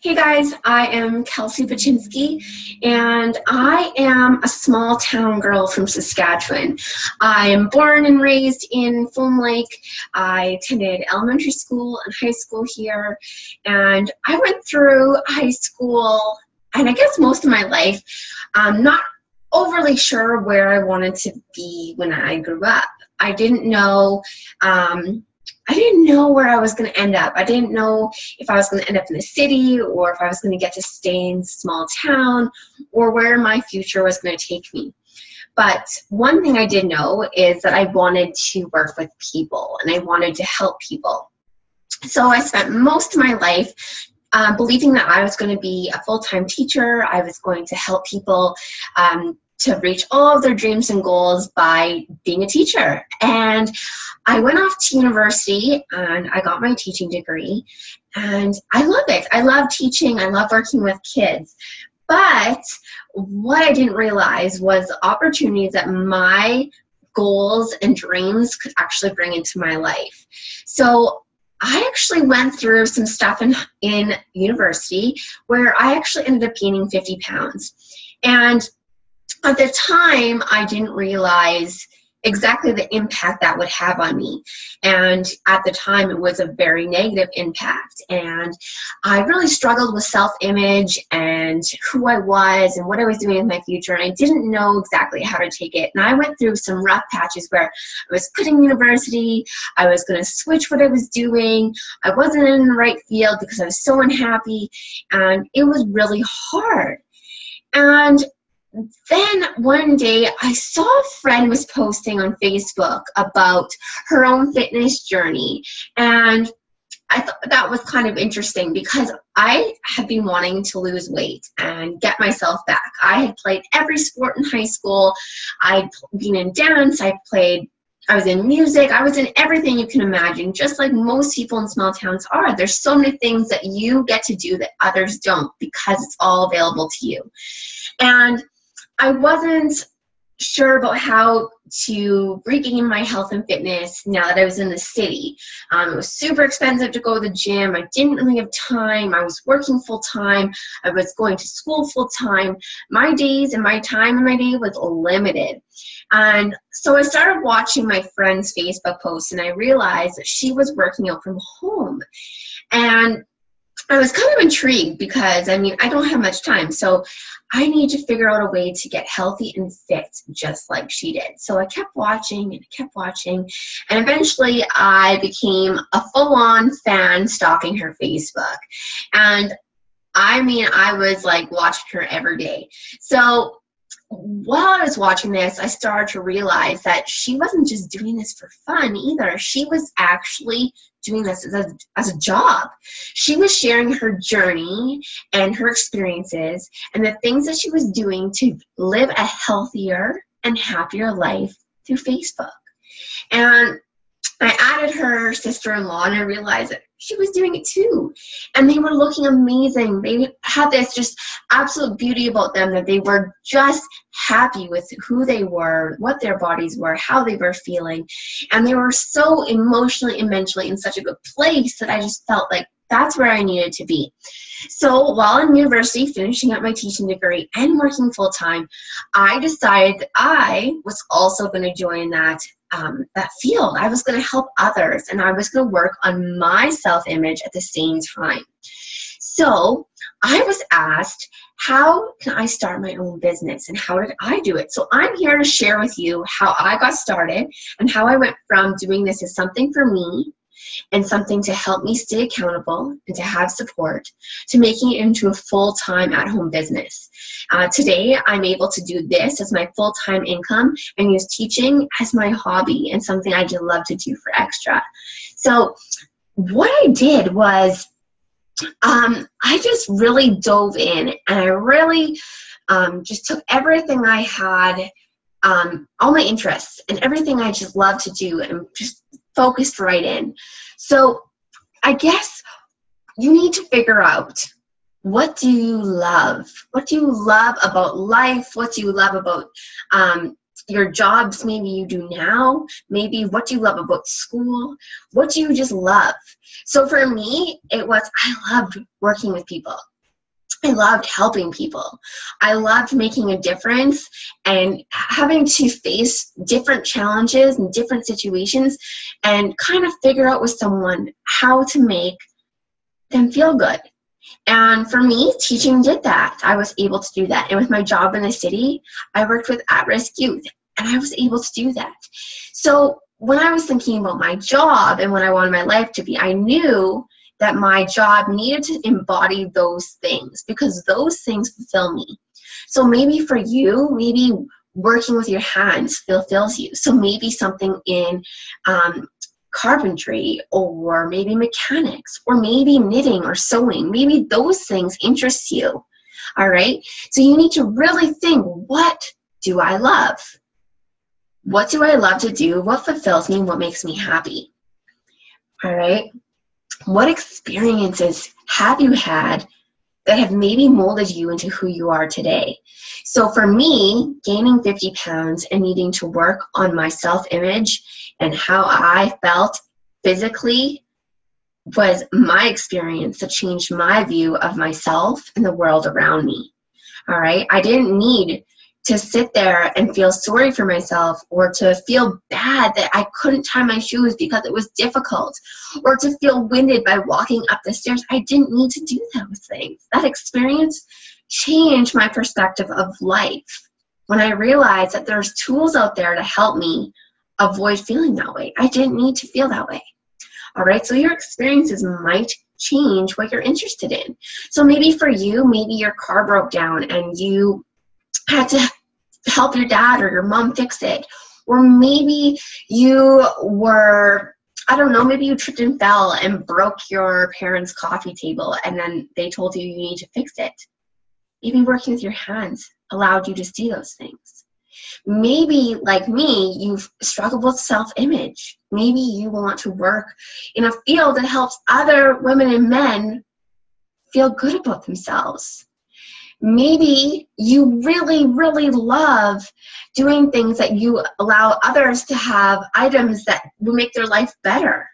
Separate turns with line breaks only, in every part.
Hey guys, I am Kelsey Paczynski, and I am a small town girl from Saskatchewan. I am born and raised in Foam Lake. I attended elementary school and high school here, and I went through high school and I guess most of my life not overly sure where I wanted to be when I grew up. I didn't know where I was going to end up. I didn't know if I was going to end up in the city or if I was going to get to stay in a small town or where my future was going to take me. But one thing I did know is that I wanted to work with people and I wanted to help people. So I spent most of my life believing that I was going to be a full-time teacher. I was going to help people to reach all of their dreams and goals by being a teacher. And I went off to university and I got my teaching degree, and I love it. I love teaching. I love working with kids. But what I didn't realize was the opportunities that my goals and dreams could actually bring into my life. So I actually went through some stuff in university where I actually ended up gaining 50 pounds. And at the time, I didn't realize exactly the impact that would have on me. And at the time, it was a very negative impact. And I really struggled with self-image and who I was and what I was doing in my future. And I didn't know exactly how to take it. And I went through some rough patches where I was quitting university. I was going to switch what I was doing. I wasn't in the right field because I was so unhappy. And it was really hard. And then one day I saw a friend was posting on Facebook about her own fitness journey, and I thought that was kind of interesting because I had been wanting to lose weight and get myself back. I had played every sport in high school. I'd been in dance, I was in music, I was in everything you can imagine, just like most people in small towns are. There's so many things that you get to do that others don't because it's all available to you. And I wasn't sure about how to regain my health and fitness now that I was in the city. It was super expensive to go to the gym. I didn't really have time. I was working full time. I was going to school full time. My days and my time in my day was limited. And so I started watching my friend's Facebook posts, and I realized that she was working out from home. And I was kind of intrigued because, I don't have much time. So I need to figure out a way to get healthy and fit just like she did. So I kept watching and I kept watching. And eventually I became a full-on fan stalking her Facebook. And I was like watching her every day. So while I was watching this, I started to realize that she wasn't just doing this for fun either. She was actually doing this as a job. She was sharing her journey and her experiences and the things that she was doing to live a healthier and happier life through Facebook. And I added her sister-in-law, and I realized that she was doing it too. And they were looking amazing. They had this just absolute beauty about them, that they were just happy with who they were, what their bodies were, how they were feeling. And they were so emotionally and mentally in such a good place that I just felt like that's where I needed to be. So while in university, finishing up my teaching degree and working full-time, I decided that I was also going to join that field. I was going to help others, and I was going to work on my self-image at the same time. So I was asked, how can I start my own business, and how did I do it? So I'm here to share with you how I got started and how I went from doing this as something for me and something to help me stay accountable and to have support, to making it into a full-time at-home business. Today, I'm able to do this as my full-time income and use teaching as my hobby and something I just love to do for extra. So what I did was I just really dove in, and I really just took everything I had, all my interests and everything I just love to do, and just focused right in. So I guess you need to figure out, what do you love? What do you love about life? What do you love about your jobs maybe you do now? Maybe what do you love about school? What do you just love? So for me, it was, I loved working with people. I loved helping people. I loved making a difference and having to face different challenges and different situations and kind of figure out with someone how to make them feel good. And for me, teaching did that. I was able to do that. And with my job in the city, I worked with at-risk youth, and I was able to do that. So when I was thinking about my job and what I wanted my life to be, I knew that my job needed to embody those things because those things fulfill me. So maybe for you, maybe working with your hands fulfills you. So maybe something in carpentry or maybe mechanics or maybe knitting or sewing, maybe those things interest you. All right. So you need to really think, what do I love? What do I love to do? What fulfills me? What makes me happy? All right. What experiences have you had that have maybe molded you into who you are today? So for me, gaining 50 pounds and needing to work on my self-image and how I felt physically was my experience that changed my view of myself and the world around me. All right. I didn't need to sit there and feel sorry for myself or to feel bad that I couldn't tie my shoes because it was difficult or to feel winded by walking up the stairs. I didn't need to do those things. That experience changed my perspective of life when I realized that there's tools out there to help me avoid feeling that way. I didn't need to feel that way. All right, so your experiences might change what you're interested in. So maybe for you, maybe your car broke down and you had to help your dad or your mom fix it. Or maybe you were, I don't know, maybe you tripped and fell and broke your parents' coffee table and then they told you need to fix it. Maybe working with your hands allowed you to see those things. Maybe, like me, you've struggled with self-image. Maybe you want to work in a field that helps other women and men feel good about themselves. Maybe you really, really love doing things that you allow others to have items that will make their life better.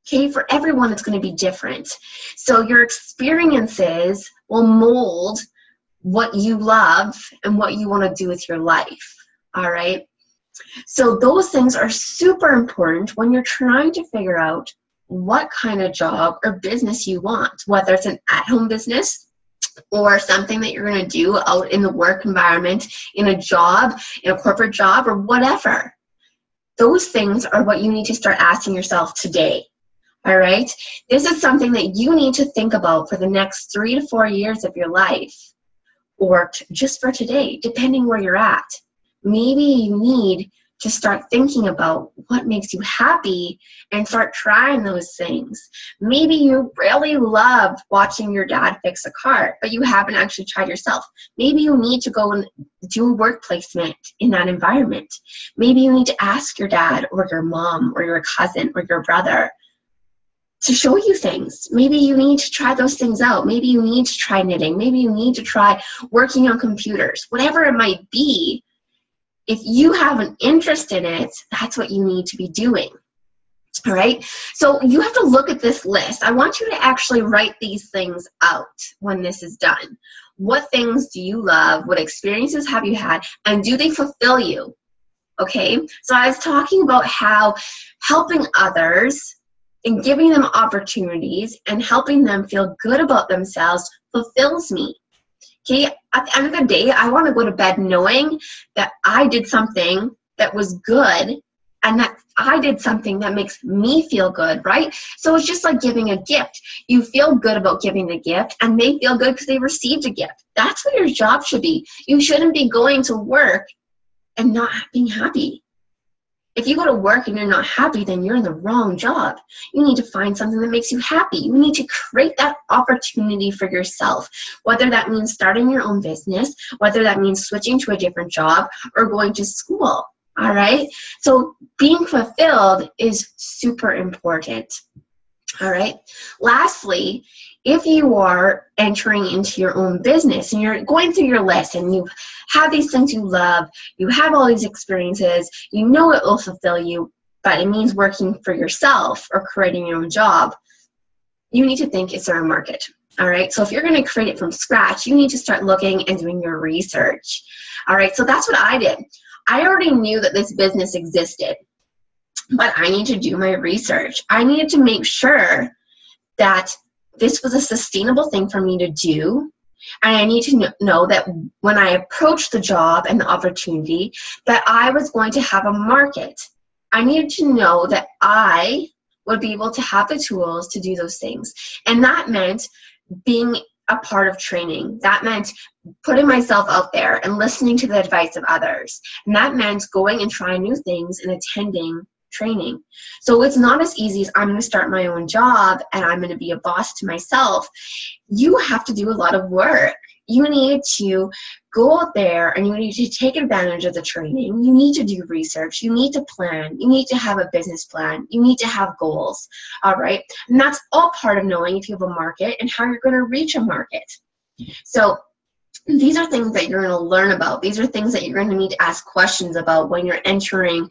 Okay, for everyone it's going to be different. So your experiences will mold what you love and what you want to do with your life. All right. So those things are super important when you're trying to figure out what kind of job or business you want, whether it's an at-home business or something that you're going to do out in the work environment, in a job, in a corporate job, or whatever. Those things are what you need to start asking yourself today. All right? This is something that you need to think about for the next 3 to 4 years of your life, or just for today, depending where you're at. Maybe you need to start thinking about what makes you happy and start trying those things. Maybe you really love watching your dad fix a car, but you haven't actually tried yourself. Maybe you need to go and do work placement in that environment. Maybe you need to ask your dad or your mom or your cousin or your brother to show you things. Maybe you need to try those things out. Maybe you need to try knitting. Maybe you need to try working on computers. Whatever it might be, if you have an interest in it, that's what you need to be doing. All right? So you have to look at this list. I want you to actually write these things out when this is done. What things do you love? What experiences have you had? And do they fulfill you? Okay? So I was talking about how helping others and giving them opportunities and helping them feel good about themselves fulfills me. Okay, at the end of the day, I want to go to bed knowing that I did something that was good and that I did something that makes me feel good, right? So it's just like giving a gift. You feel good about giving the gift and they feel good because they received a gift. That's what your job should be. You shouldn't be going to work and not being happy. If you go to work and you're not happy, then you're in the wrong job. You need to find something that makes you happy. You need to create that opportunity for yourself, whether that means starting your own business, whether that means switching to a different job or going to school. All right? So being fulfilled is super important. All right? Lastly, if you are entering into your own business and you're going through your list and you have these things you love, you have all these experiences, you know it will fulfill you, but it means working for yourself or creating your own job. you need to think, is there a market? All right, so if you're going to create it from scratch, you need to start looking and doing your research. All right, so that's what I did. I already knew that this business existed, but I need to do my research. I needed to make sure that this was a sustainable thing for me to do. And I need to know that when I approached the job and the opportunity, that I was going to have a market. I needed to know that I would be able to have the tools to do those things. And that meant being a part of training. That meant putting myself out there and listening to the advice of others. And that meant going and trying new things and attending training. So it's not as easy as I'm going to start my own job and I'm going to be a boss to myself. You have to do a lot of work. You need to go out there and you need to take advantage of the training. You need to do research. You need to plan. You need to have a business plan. You need to have goals. All right. And that's all part of knowing if you have a market and how you're going to reach a market. So these are things that you're going to learn about. These are things that you're going to need to ask questions about when you're entering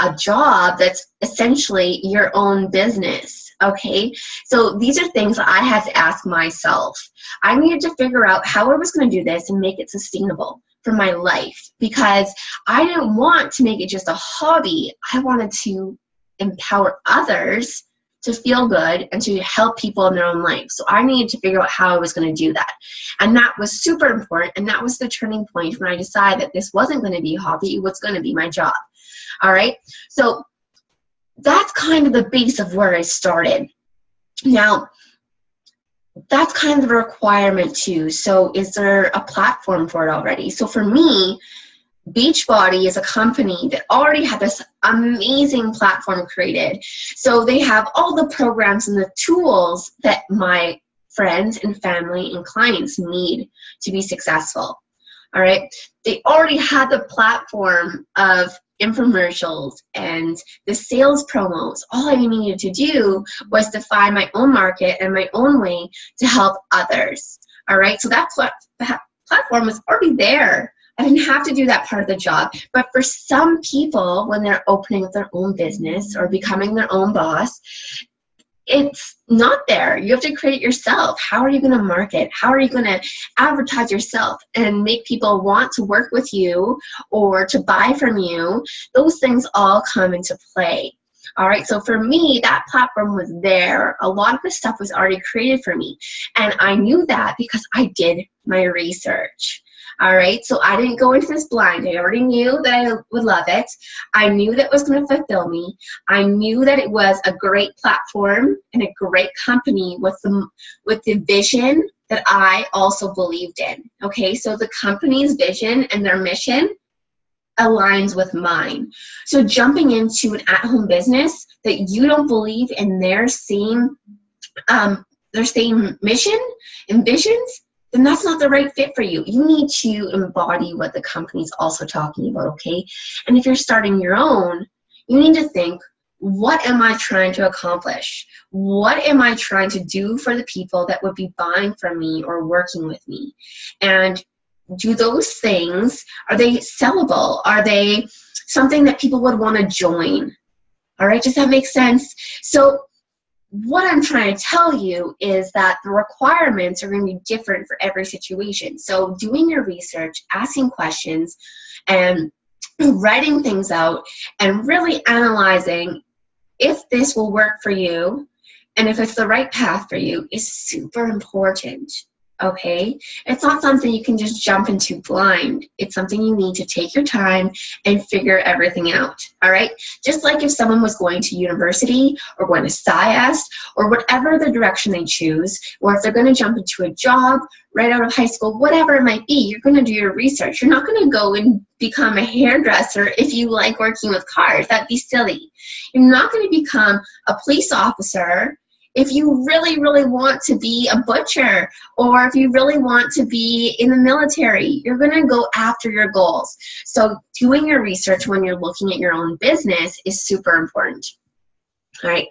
a job that's essentially your own business. Okay, so these are things that I had to ask myself. I needed to figure out how I was going to do this and make it sustainable for my life, because I didn't want to make it just a hobby. I wanted to empower others to feel good and to help people in their own life. So I needed to figure out how I was going to do that. And that was super important. And that was the turning point when I decided that this wasn't going to be a hobby. It was going to be my job. All right. So that's kind of the base of where I started. Now, that's kind of the requirement too. So is there a platform for it already? So for me, Beachbody is a company that already had this amazing platform created. So they have all the programs and the tools that my friends and family and clients need to be successful. All right. They already had the platform of infomercials and the sales promos. All I needed to do was to find my own market and my own way to help others. All right. So that platform was already there. I didn't have to do that part of the job. But for some people, when they're opening up their own business or becoming their own boss, it's not there. You have to create it yourself. How are you going to market? How are you going to advertise yourself and make people want to work with you or to buy from you? Those things all come into play. All right, so for me, that platform was there. A lot of the stuff was already created for me. And I knew that because I did my research. All right, so I didn't go into this blind. I already knew that I would love it. I knew that it was going to fulfill me. I knew that it was a great platform and a great company with the vision that I also believed in. Okay, so the company's vision and their mission aligns with mine. So jumping into an at-home business that you don't believe in their same mission and visions, then that's not the right fit for you. You need to embody what the company's also talking about, okay? And if you're starting your own, you need to think, what am I trying to accomplish? What am I trying to do for the people that would be buying from me or working with me? And do those things, are they sellable? Are they something that people would want to join? All right, does that make sense? So what I'm trying to tell you is that the requirements are going to be different for every situation. So doing your research, asking questions, and writing things out, and really analyzing if this will work for you and if it's the right path for you is super important. Okay, it's not something you can just jump into blind. It's something you need to take your time and figure everything out. All right, just like if someone was going to university or going to SciS or whatever the direction they choose, or if they're going to jump into a job right out of high school, whatever it might be, you're going to do your research. You're not going to go and become a hairdresser if you like working with cars. That'd be silly. You're not going to become a police officer if you really, really want to be a butcher, or if you really want to be in the military. You're going to go after your goals. So doing your research when you're looking at your own business is super important. All right.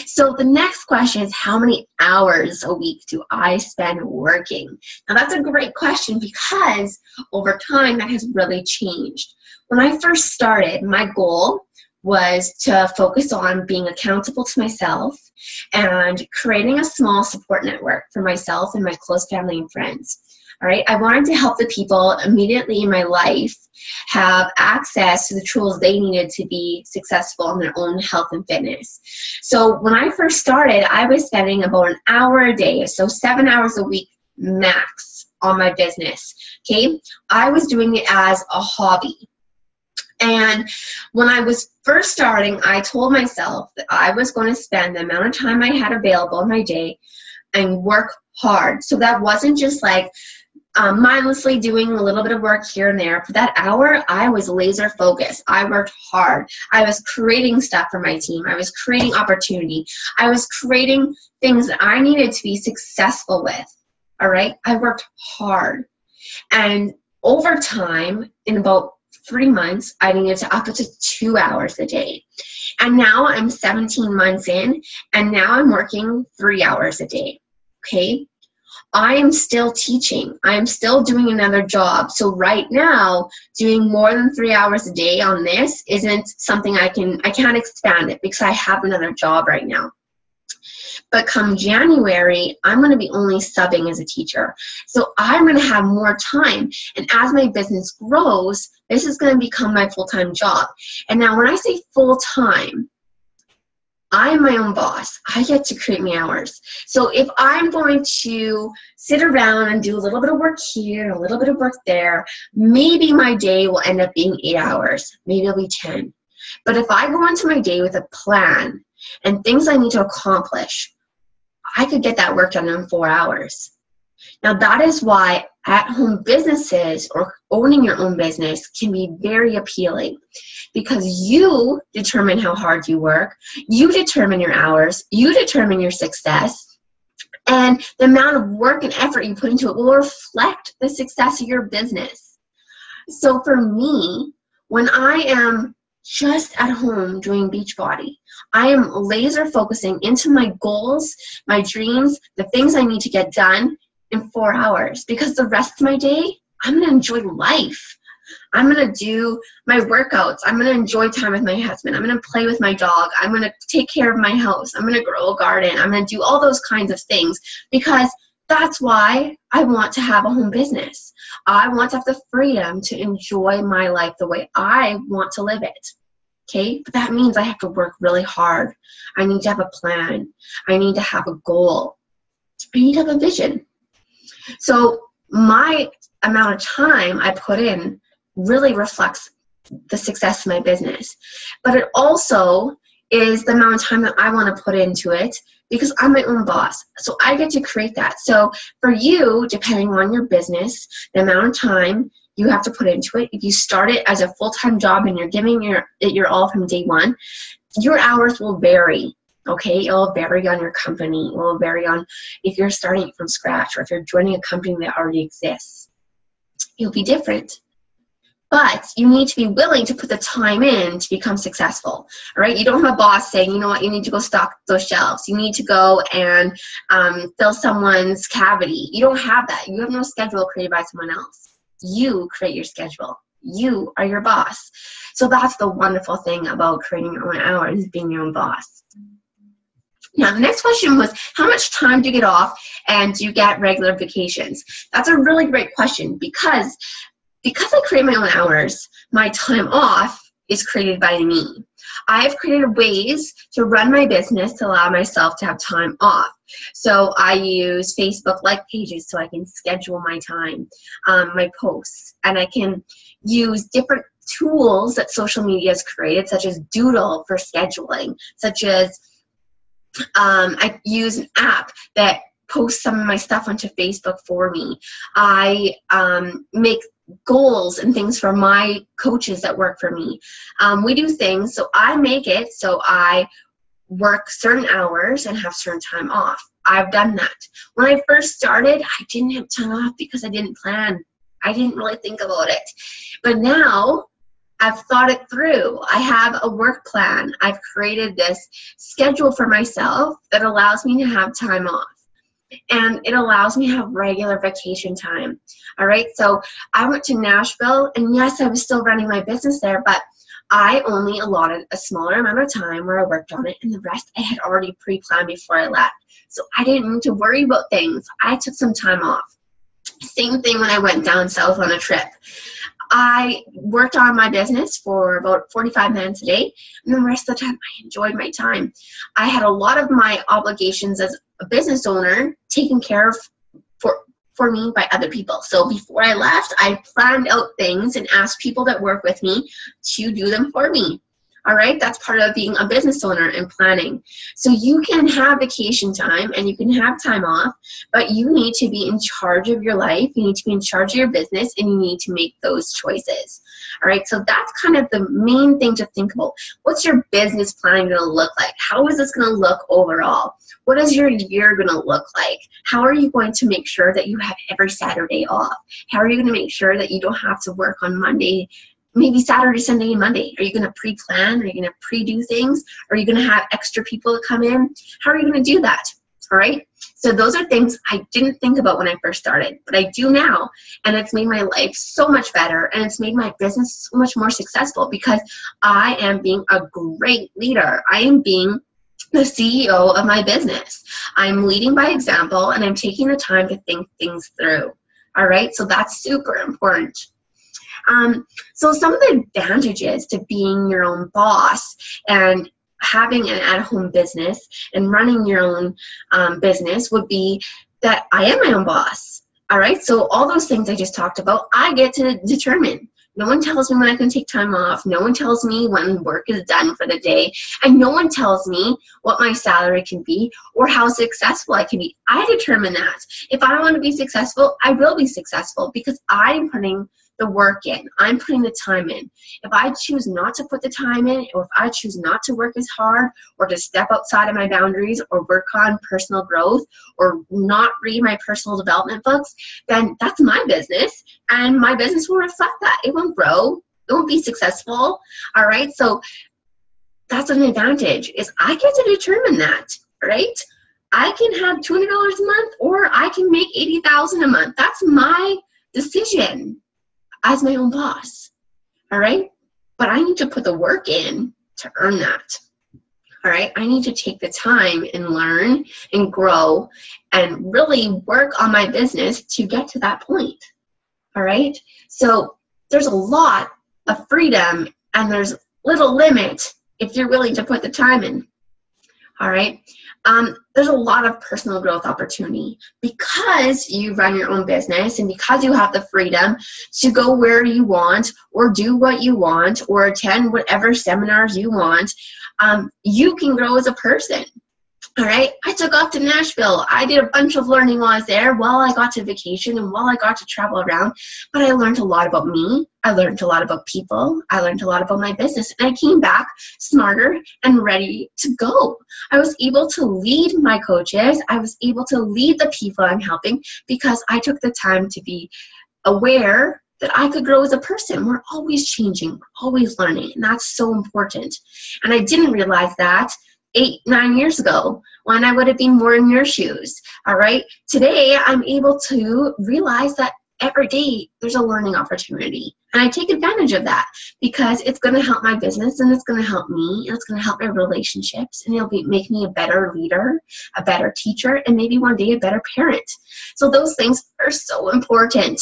So the next question is, how many hours a week do I spend working? Now that's a great question because over time that has really changed. When I first started, my goal was to focus on being accountable to myself and creating a small support network for myself and my close family and friends. All right, I wanted to help the people immediately in my life have access to the tools they needed to be successful in their own health and fitness. So when I first started, I was spending about an hour a day, so 7 hours a week max on my business. Okay, I was doing it as a hobby. And when I was first starting, I told myself that I was going to spend the amount of time I had available in my day and work hard. So that wasn't just like mindlessly doing a little bit of work here and there. For that hour, I was laser focused. I worked hard. I was creating stuff for my team. I was creating opportunity. I was creating things that I needed to be successful with. All right? I worked hard. And over time, in about 3 months, I needed to up it to 2 hours a day. And now I'm 17 months in, and now I'm working 3 hours a day. Okay? I am still teaching. I am still doing another job. So right now, doing more than 3 hours a day on this isn't something I can't expand it because I have another job right now. But come January, I'm going to be only subbing as a teacher. So I'm going to have more time. And as my business grows, this is going to become my full-time job. And now when I say full-time, I'm my own boss. I get to create my hours. So if I'm going to sit around and do a little bit of work here and a little bit of work there, maybe my day will end up being 8 hours. Maybe it'll be 10. But if I go into my day with a plan and things I need to accomplish, I could get that work done in 4 hours. Now that is why at-home businesses or owning your own business can be very appealing because you determine how hard you work, you determine your hours, you determine your success, and the amount of work and effort you put into it will reflect the success of your business. So for me, when I am just at home doing Beachbody, I am laser focusing into my goals, my dreams, the things I need to get done in 4 hours because the rest of my day, I'm going to enjoy life. I'm going to do my workouts. I'm going to enjoy time with my husband. I'm going to play with my dog. I'm going to take care of my house. I'm going to grow a garden. I'm going to do all those kinds of things because that's why I want to have a home business. I want to have the freedom to enjoy my life the way I want to live it. Okay, but that means I have to work really hard. I need to have a plan. I need to have a goal. I need to have a vision. So my amount of time I put in really reflects the success of my business. But it also is the amount of time that I want to put into it because I'm my own boss. So I get to create that. So for you, depending on your business, the amount of time you have to put into it, if you start it as a full-time job and you're giving it your all from day one, your hours will vary. Okay, it will vary on your company. It will vary on if you're starting from scratch or if you're joining a company that already exists. It'll be different. But you need to be willing to put the time in to become successful. All right, you don't have a boss saying, you know what, you need to go stock those shelves. You need to go and fill someone's cavity. You don't have that. You have no schedule created by someone else. You create your schedule. You are your boss. So that's the wonderful thing about creating your own hours, being your own boss. Now, the next question was, how much time do you get off and do you get regular vacations? That's a really great question because I create my own hours, my time off is created by me. I've created ways to run my business to allow myself to have time off. So I use Facebook like pages so I can schedule my time, my posts, and I can use different tools that social media has created, such as Doodle for scheduling, such as I use an app that posts some of my stuff onto Facebook for me. I make goals and things for my coaches that work for me. We do things, so I make it so I work certain hours and have certain time off. I've done that. When I first started, I didn't have time off because I didn't plan. I didn't really think about it. But now I've thought it through. I have a work plan. I've created this schedule for myself that allows me to have time off. And it allows me to have regular vacation time. All right, so I went to Nashville, and yes, I was still running my business there, but I only allotted a smaller amount of time where I worked on it, and the rest I had already pre-planned before I left. So I didn't need to worry about things. I took some time off. Same thing when I went down south on a trip. I worked on my business for about 45 minutes a day, and the rest of the time I enjoyed my time. I had a lot of my obligations as a business owner taken care of for me by other people. So before I left, I planned out things and asked people that work with me to do them for me. All right, that's part of being a business owner and planning. So you can have vacation time and you can have time off, but you need to be in charge of your life. You need to be in charge of your business, and you need to make those choices. All right, so that's kind of the main thing to think about. What's your business plan going to look like? How is this going to look overall? What is your year going to look like? How are you going to make sure that you have every Saturday off? How are you going to make sure that you don't have to work on Monday, maybe Saturday, Sunday, and Monday? Are you going to pre-plan? Are you going to pre-do things? Are you going to have extra people to come in? How are you going to do that? All right. So those are things I didn't think about when I first started, but I do now. And it's made my life so much better, and it's made my business so much more successful because I am being a great leader. I am being the CEO of my business. I'm leading by example, and I'm taking the time to think things through. All right. So that's super important. So some of the advantages to being your own boss and having an at-home business and running your own business would be that I am my own boss. All right. So all those things I just talked about, I get to determine. No one tells me when I can take time off. No one tells me when work is done for the day. And no one tells me what my salary can be or how successful I can be. I determine that. If I want to be successful, I will be successful because I'm putting the work in. I'm putting the time in. If I choose not to put the time in, or if I choose not to work as hard, or to step outside of my boundaries, or work on personal growth, or not read my personal development books, then that's my business, and my business will reflect that. It won't grow. It won't be successful. All right. So that's an advantage, is I get to determine that. Right. I can have $200 a month, or I can make $80,000 a month. That's my decision as my own boss. All right. But I need to put the work in to earn that. All right. I need to take the time and learn and grow and really work on my business to get to that point. All right. So there's a lot of freedom, and there's little limit if you're willing to put the time in. All right. There's a lot of personal growth opportunity because you run your own business, and because you have the freedom to go where you want, or do what you want, or attend whatever seminars you want. You can grow as a person. All right. I took off to Nashville. I did a bunch of learning while I was there, while I got to vacation and while I got to travel around. But I learned a lot about me. I learned a lot about people. I learned a lot about my business. And I came back smarter and ready to go. I was able to lead my coaches. I was able to lead the people I'm helping because I took the time to be aware that I could grow as a person. We're always changing. We're always learning. And that's so important. And I didn't realize that 8-9 years ago when I would have been more in your shoes. All right. Today, I'm able to realize that every day there's a learning opportunity. And I take advantage of that because it's going to help my business, and it's going to help me, and it's going to help my relationships, and it'll make me a better leader, a better teacher, and maybe one day a better parent. So those things are so important.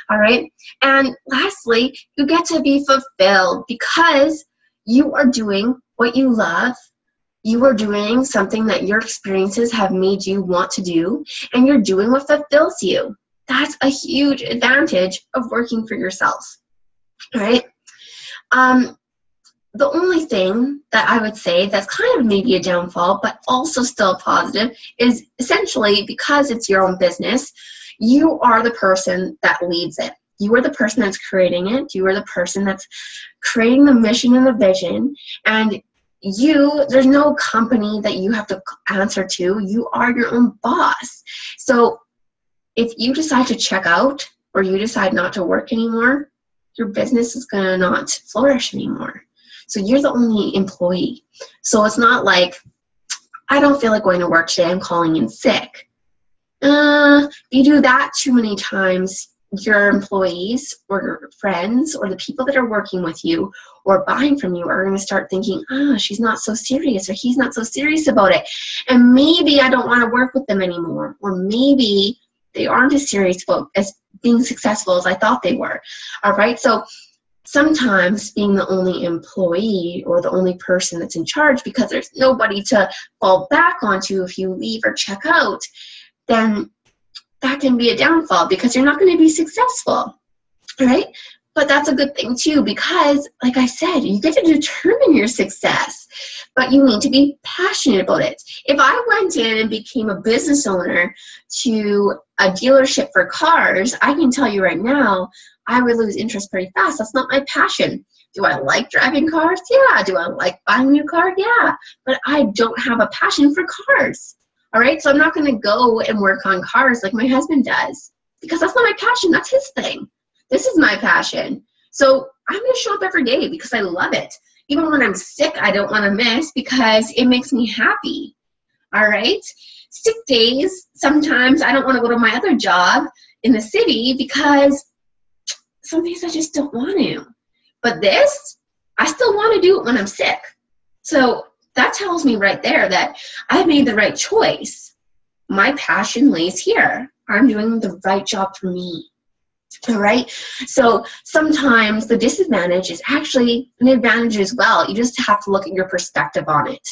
All right. And lastly, you get to be fulfilled because you are doing what you love. You are doing something that your experiences have made you want to do, and you're doing what fulfills you. That's a huge advantage of working for yourself. All right. The only thing that I would say that's kind of maybe a downfall, but also still positive, is essentially because it's your own business, you are the person that leads it. You are the person that's creating it. You are the person that's creating the mission and the vision. And there's no company that you have to answer to. You are your own boss. So if you decide to check out, or you decide not to work anymore, your business is going to not flourish anymore. So you're the only employee. So it's not like, I don't feel like going to work today, I'm calling in sick. If you do that too many times, your employees or your friends or the people that are working with you or buying from you are going to start thinking, she's not so serious, or he's not so serious about it. And maybe I don't want to work with them anymore. Or maybe they aren't as serious about as being successful as I thought they were. All right. So sometimes being the only employee or the only person that's in charge because there's nobody to fall back onto if you leave or check out, then that can be a downfall because you're not going to be successful, all right? But that's a good thing too because, like I said, you get to determine your success, but you need to be passionate about it. If I went in and became a business owner to a dealership for cars, I can tell you right now, I would lose interest pretty fast. That's not my passion. Do I like driving cars? Yeah. Do I like buying a new car? Yeah. But I don't have a passion for cars. All right, so I'm not going to go and work on cars like my husband does because that's not my passion. That's his thing. This is my passion. So I'm going to show up every day because I love it. Even when I'm sick, I don't want to miss because it makes me happy. All right, sick days, sometimes I don't want to go to my other job in the city because some days I just don't want to. But this, I still want to do it when I'm sick. So that tells me right there that I made the right choice. My passion lays here. I'm doing the right job for me. All right. So sometimes the disadvantage is actually an advantage as well. You just have to look at your perspective on it.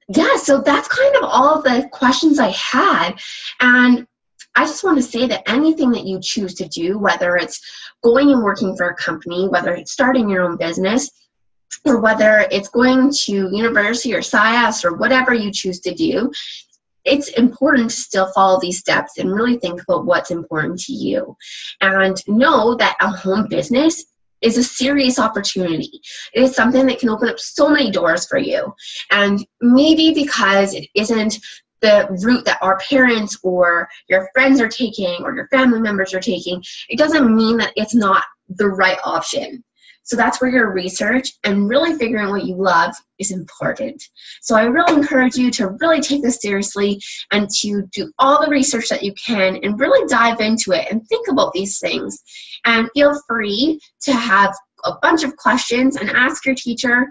Yeah, so that's kind of all the questions I had. And I just want to say that anything that you choose to do, whether it's going and working for a company, whether it's starting your own business, or whether it's going to university or SciS or whatever you choose to do, it's important to still follow these steps and really think about what's important to you. And know that a home business is a serious opportunity. It is something that can open up so many doors for you. And maybe because it isn't the route that our parents or your friends are taking or your family members are taking, it doesn't mean that it's not the right option. So that's where your research and really figuring what you love is important. So I really encourage you to really take this seriously and to do all the research that you can and really dive into it and think about these things. And feel free to have a bunch of questions and ask your teacher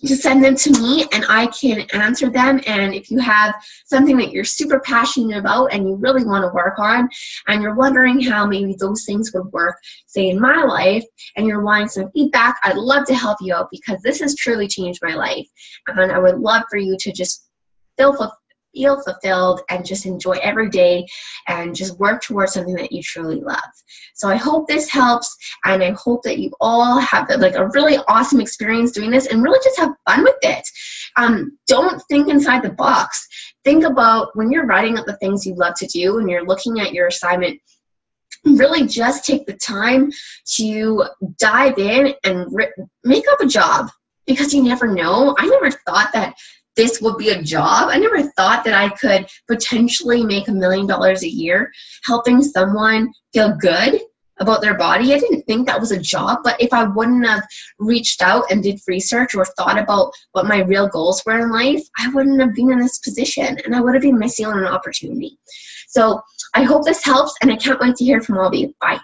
to send them to me and I can answer them. And if you have something that you're super passionate about and you really want to work on and you're wondering how maybe those things would work, say in my life, and you're wanting some feedback, I'd love to help you out because this has truly changed my life. And I would love for you to just feel fulfilled and just enjoy every day and just work towards something that you truly love. So I hope this helps, and I hope that you all have like a really awesome experience doing this and really just have fun with it. Don't think inside the box. Think about when you're writing up the things you love to do and you're looking at your assignment, really just take the time to dive in and make up a job because you never know. I never thought that this would be a job. I never thought that I could potentially make $1 million a year helping someone feel good about their body. I didn't think that was a job, but if I wouldn't have reached out and did research or thought about what my real goals were in life, I wouldn't have been in this position and I would have been missing on an opportunity. So I hope this helps and I can't wait to hear from all of you. Bye.